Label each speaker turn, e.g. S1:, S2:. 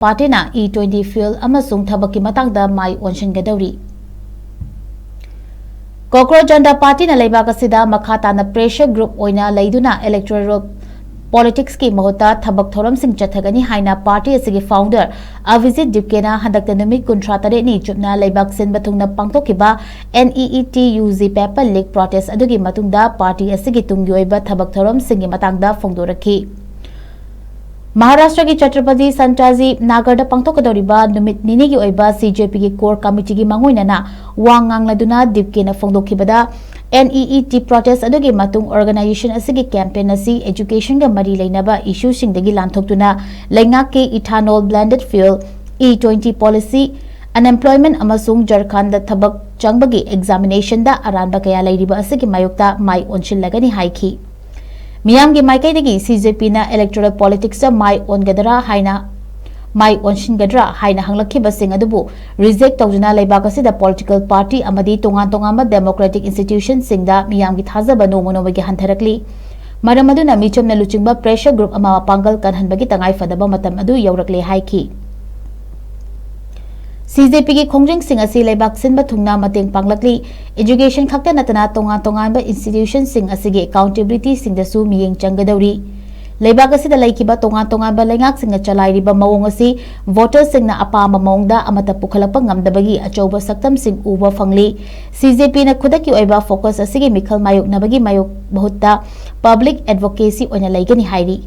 S1: Partina E-20 fuel Amsung Thabakki Matangda Mai ONSINGADOURI Cockrach Janta Party na Laibak asida makata na pressure group oina laiduna electoral politics ki mahuta thabak thoram sing chathagani haina party asigi founder Avijit Dipkena handakta numit 38 ni chupna Laibak sin bathungna pangthokiba Neet UZ paper leak protest adugi matungda party asigi tungyoiba thabak thoram singi matangda fongdorakhi Maharashtra की छत्रपति संताजी नागरदा पांथोकदौरिबा नुमित निनी की ओइबा CJP की core committee की मांगोइनना वांगांगलदुना दिपकेना फोंदोखिबदा NEET protest अदुगी मातुंग organization असigi campaign असि education का मरी लेनबा issue सिंगदगी लांथोक्तुना लेंगाक के ethanol blended fuel E-20 policy unemployment amasung Jharkhand thabak changbagi examination da aranba kaya lairiba asigi mayokta mai onchillagani haiki Miyam ki mai kaidagi CJP na electoral politics sa mai ongadra haina mai onsingadra haina hanglakhiba sing adubu reject tawjuna laibak asida political party amadi tongan democratic institution singda miyam ki thajaba nomonobagi hantharakli maram aduna michomna luchingba pressure group ama pangal kanhanbagi tangai fadaba matam adu yaurakle haiki CJP की खोंजंग सिंह असि लेबाक सिनबा थुंगना मतेंग पांगलकली education खक्ता नतना तोंगान बा institution Singh असिगे accountability Singh दसु मियेंग चंगदौरी लेबाक असिदा लैखिबा तोंगान बा लेंगाक सिंह चलाइरिबा मवोंग असि voter Singh अपामा मवोंगदा अमता पुखलपा ngamdabagi अचौबा सक्तम Singh उबा फंगली CJP ना खुदकी ओइबा फोकस असिगे मिखल मायोक नबगी मायोक बहुता पब्लिक एडवोकेसी ओइना लैगनी हाइरी